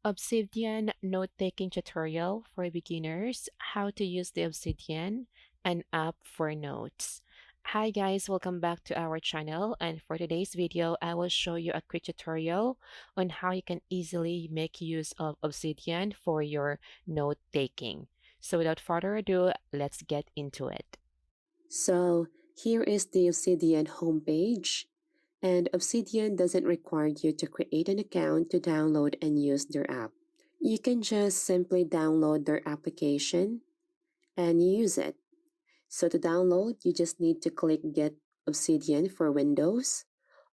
Obsidian note-taking tutorial for beginners, how to use the Obsidian, an app for notes. Hi guys, welcome back to our channel, and for today's video, I will show you a quick tutorial on how you can easily make use of Obsidian for your note-taking. So without further ado, let's get into it. So here is the Obsidian homepage, and Obsidian doesn't require you to create an account to download and use their app. You can just simply download their application and use it. So to download, you just need to click Get Obsidian for Windows,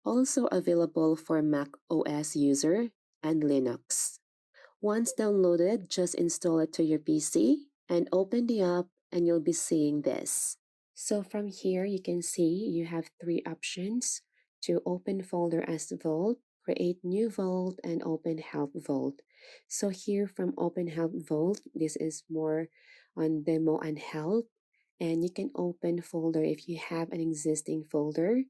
also available for Mac OS user and Linux. Once downloaded, just install it to your PC and open the app and you'll be seeing this. So from here, you can see you have three options: to open folder as Vault, create new Vault, and open Help Vault. So here from Open Help Vault, this is more on demo and help. And you can open folder if you have an existing folder,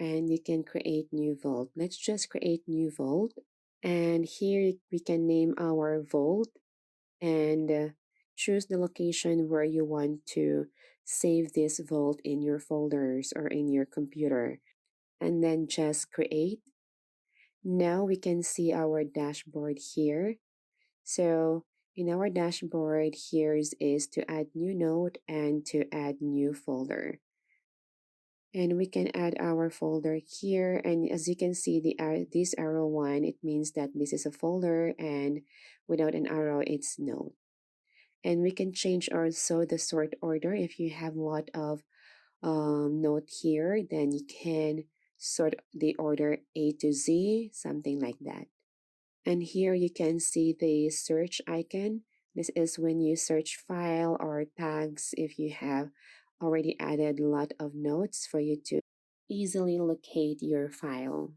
and you can create new Vault. Let's just create new Vault. And here we can name our Vault and choose the location where you want to save this vault in your folders or in your computer, and then just create. Now we can see our dashboard here. So in our dashboard, here is to add new note and to add new folder. And we can add our folder here, and as you can see, this arrow one, it means that this is a folder, and without an arrow, it's note. And we can change also the sort order. If you have a lot of note here, then you can sort the order A to Z, something like that. And here you can see the search icon. This is when you search file or tags if you have already added a lot of notes for you to easily locate your file.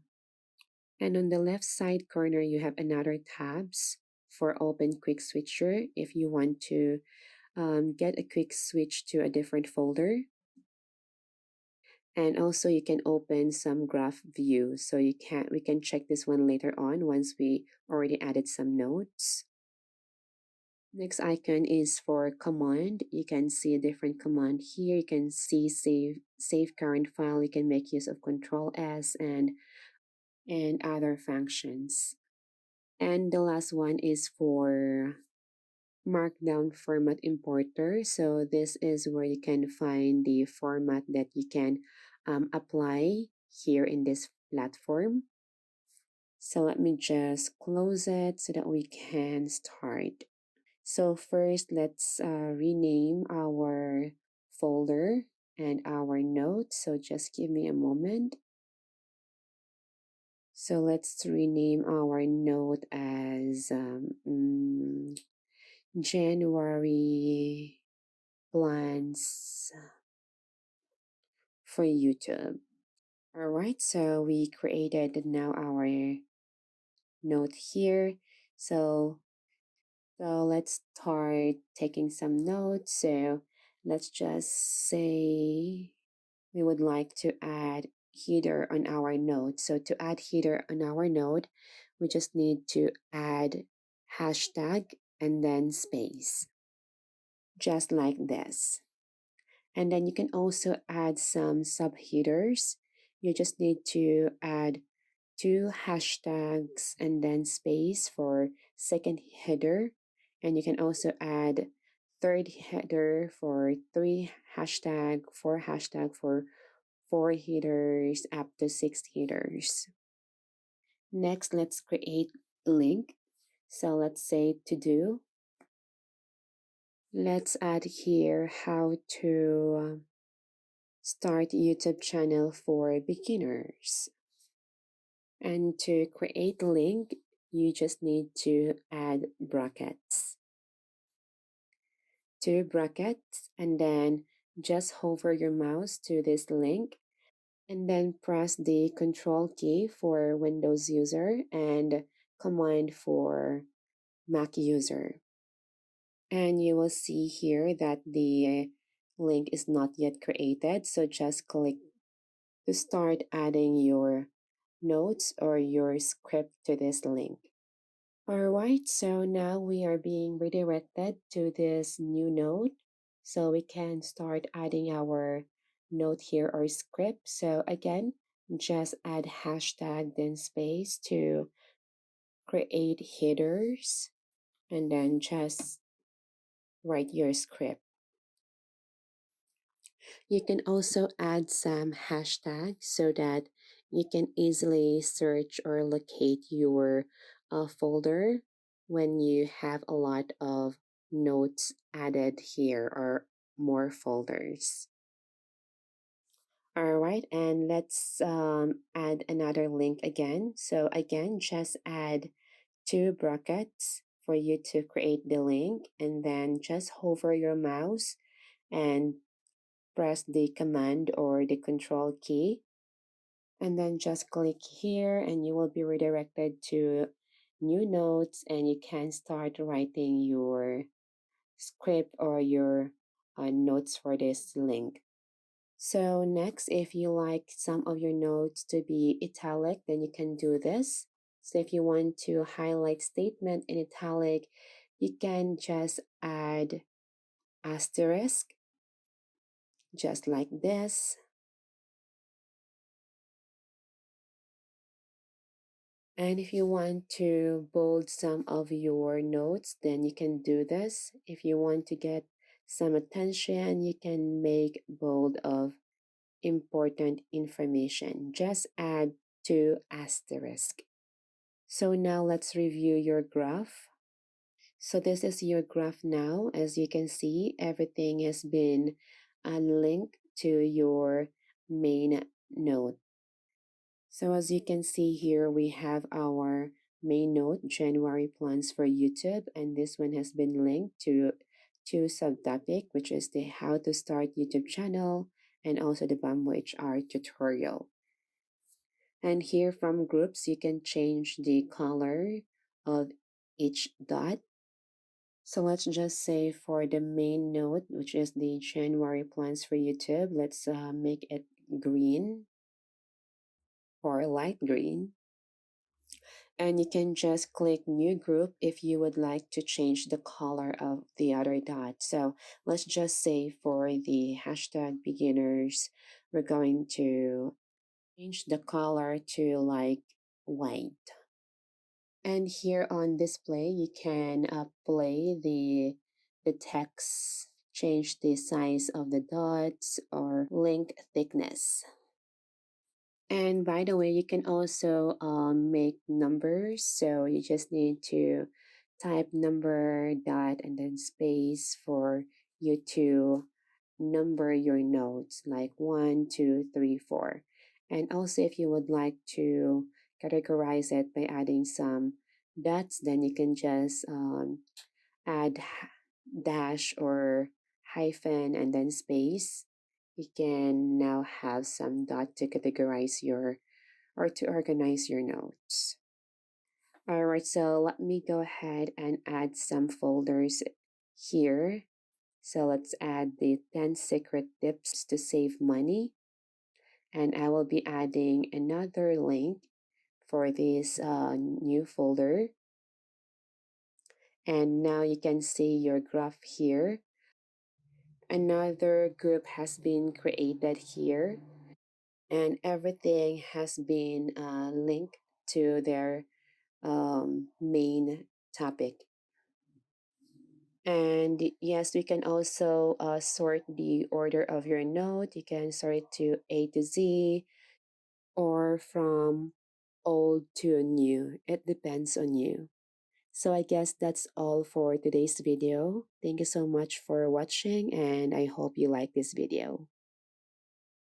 And on the left side corner, you have another tabs for open quick switcher if you want to get a quick switch to a different folder. And also you can open some graph view. So we can check this one later on once we already added some notes. Next icon is for command. You can see a different command here. You can see save current file. You can make use of Control S and other functions. And the last one is for Markdown format importer. So this is where you can find the format that you can apply here in this platform. So let me just close it so that we can start. So first, let's rename our folder and our note. So just give me a moment. So let's rename our note as January plans for YouTube. All right, so we created now our note here. So let's start taking some notes. So let's just say we would like to add header on our note. So to add header on our note, we just need to add hashtag and then space, just like this. And then you can also add some subheaders. You just need to add two hashtags and then space for second header. And you can also add third header for four hashtag for four headers up to six headers. Next, let's create link. So let's say to do. Let's add here how to start YouTube channel for beginners. And to create link, you just need to add brackets. Two brackets, and then just hover your mouse to this link and then press the control key for Windows user and command for Mac user. And you will see here that the link is not yet created. So just click to start adding your notes or your script to this link. Alright, so now we are being redirected to this new node. So we can start adding our note here or script. So again, just add hashtag then space to create headers and then just write your script. You can also add some hashtags so that you can easily search or locate your folder when you have a lot of notes added here or more folders. All right, and let's add another link again. So again, just add two brackets for you to create the link, and then just hover your mouse and press the command or the control key, and then just click here and you will be redirected to new notes and you can start writing your script or your notes for this link. So next, if you like some of your notes to be italic, then you can do this. So if you want to highlight statement in italic, you can just add asterisk just like this. And if you want to bold some of your notes, then you can do this. If you want to get some attention, you can make bold of important information. Just add two asterisk. So now let's review your graph. So this is your graph now. As you can see, everything has been linked to your main node. So as you can see here, we have our main note, January plans for YouTube, and this one has been linked to two subtopic, which is the how to start YouTube channel and also the Bamboo HR tutorial. And here from groups, you can change the color of each dot. So let's just say for the main note, which is the January plans for YouTube, let's make it green or light green. And you can just click new group if you would like to change the color of the other dot. So let's just say for the hashtag beginners, we're going to change the color to like white. And here on display, you can play the text, change the size of the dots or link thickness. And by the way, you can also make numbers. So you just need to type number dot and then space for you to number your notes like 1, 2, 3, 4. And also if you would like to categorize it by adding some dots, then you can just add dash or hyphen and then space. You can now have some dot to categorize your or to organize your notes. All right, so let me go ahead and add some folders here. So let's add the 10 secret tips to save money. And I will be adding another link for this new folder. And now you can see your graph here. Another group has been created here, and everything has been linked to their main topic. And yes, we can also sort the order of your note. You can sort it to A to Z or from old to new. It depends on you. So I guess that's all for today's video. Thank you so much for watching and I hope you like this video.